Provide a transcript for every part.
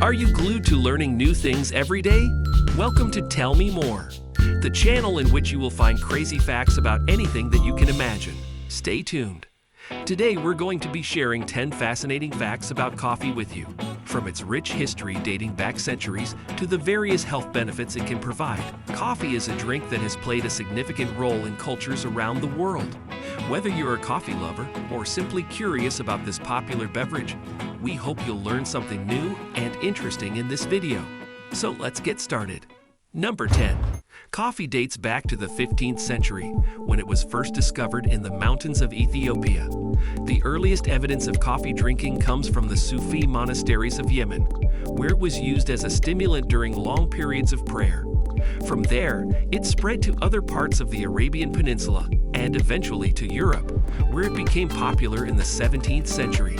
Are you glued to learning new things every day? Welcome to Tell Me More, the channel in which you will find crazy facts about anything that you can imagine. Stay tuned. Today we're going to be sharing 10 fascinating facts about coffee with you, from its rich history dating back centuries to the various health benefits it can provide. Coffee is a drink that has played a significant role in cultures around the world. Whether you're a coffee lover or simply curious about this popular beverage, we hope you'll learn something new and interesting in this video. So let's get started. Number 10. Coffee dates back to the 15th century, when it was first discovered in the mountains of Ethiopia. The earliest evidence of coffee drinking comes from the Sufi monasteries of Yemen, where it was used as a stimulant during long periods of prayer. From there, it spread to other parts of the Arabian Peninsula and eventually to Europe, where it became popular in the 17th century.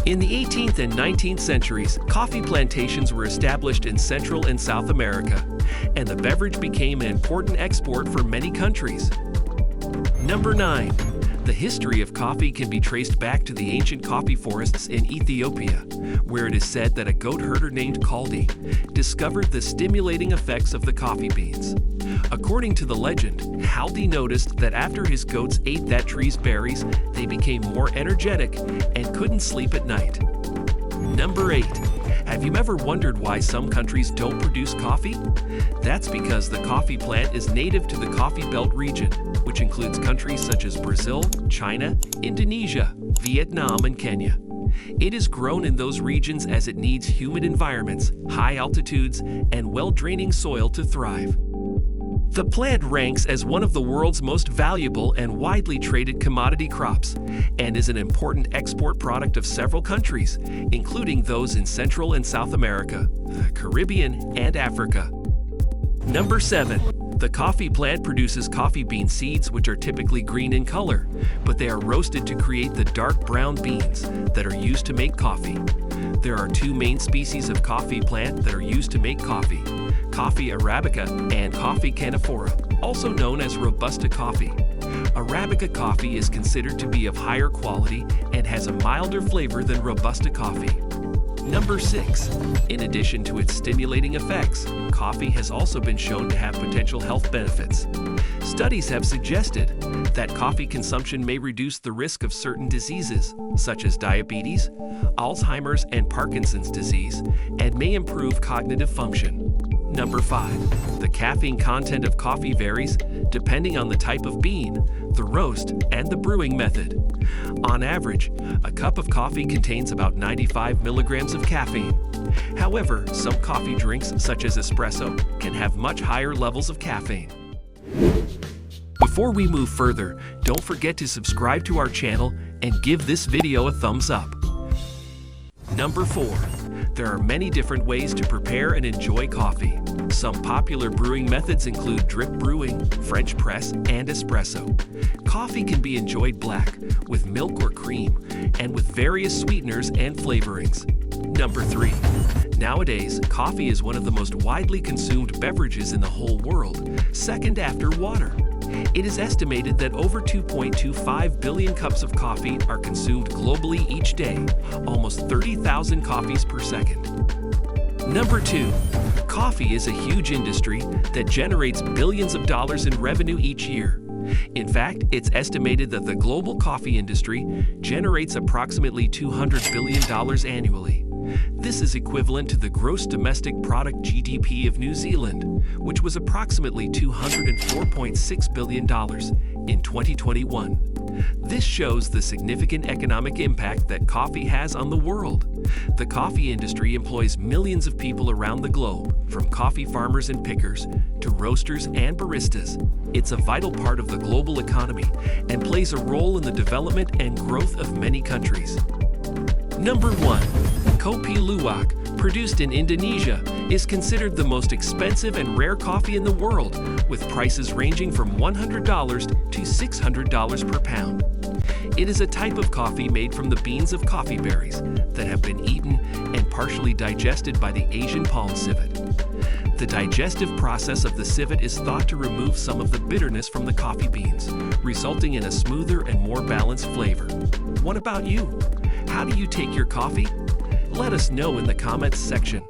In the 18th and 19th centuries, coffee plantations were established in Central and South America, and the beverage became an important export for many countries. Number 9. The history of coffee can be traced back to the ancient coffee forests in Ethiopia, where it is said that a goat herder named Kaldi discovered the stimulating effects of the coffee beans. According to the legend, Kaldi noticed that after his goats ate that tree's berries, they became more energetic and couldn't sleep at night. Number 8. Have you ever wondered why some countries don't produce coffee? That's because the coffee plant is native to the Coffee Belt region, which includes countries such as Brazil, China, Indonesia, Vietnam, and Kenya. It is grown in those regions as it needs humid environments, high altitudes, and well-draining soil to thrive. The plant ranks as one of the world's most valuable and widely traded commodity crops, and is an important export product of several countries, including those in Central and South America, the Caribbean, and Africa. Number 7. The coffee plant produces coffee bean seeds, which are typically green in color, but they are roasted to create the dark brown beans that are used to make coffee. There are two main species of coffee plant that are used to make coffee: coffee Arabica and coffee Canephora, also known as Robusta coffee. Arabica coffee is considered to be of higher quality and has a milder flavor than Robusta coffee. Number 6. In addition to its stimulating effects, coffee has also been shown to have potential health benefits. Studies have suggested that coffee consumption may reduce the risk of certain diseases, such as diabetes, Alzheimer's, and Parkinson's disease, and may improve cognitive function. Number 5. The caffeine content of coffee varies depending on the type of bean, the roast, and the brewing method. On average, a cup of coffee contains about 95 milligrams of caffeine. However, some coffee drinks, such as espresso, can have much higher levels of caffeine. Before we move further, don't forget to subscribe to our channel and give this video a thumbs up. Number 4. There are many different ways to prepare and enjoy coffee. Some popular brewing methods include drip brewing, French press, and espresso. Coffee can be enjoyed black, with milk or cream, and with various sweeteners and flavorings. Number 3. Nowadays, coffee is one of the most widely consumed beverages in the whole world, second after water. It is estimated that over 2.25 billion cups of coffee are consumed globally each day, almost 30,000 coffees per second. Number 2. Coffee is a huge industry that generates billions of dollars in revenue each year. In fact, it's estimated that the global coffee industry generates approximately $200 billion annually. This is equivalent to the gross domestic product GDP of New Zealand, which was approximately $204.6 billion in 2021. This shows the significant economic impact that coffee has on the world. The coffee industry employs millions of people around the globe, from coffee farmers and pickers to roasters and baristas. It's a vital part of the global economy and plays a role in the development and growth of many countries. Number 1. Kopi Luwak, produced in Indonesia, is considered the most expensive and rare coffee in the world, with prices ranging from $100 to $600 per pound. It is a type of coffee made from the beans of coffee berries that have been eaten and partially digested by the Asian palm civet. The digestive process of the civet is thought to remove some of the bitterness from the coffee beans, resulting in a smoother and more balanced flavor. What about you? How do you take your coffee? Let us know in the comments section.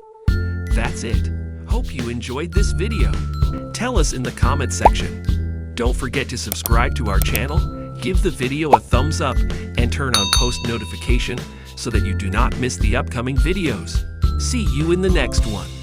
That's it. Hope you enjoyed this video. Tell us in the comments section. Don't forget to subscribe to our channel, give the video a thumbs up, and turn on post notification so that you do not miss the upcoming videos. See you in the next one.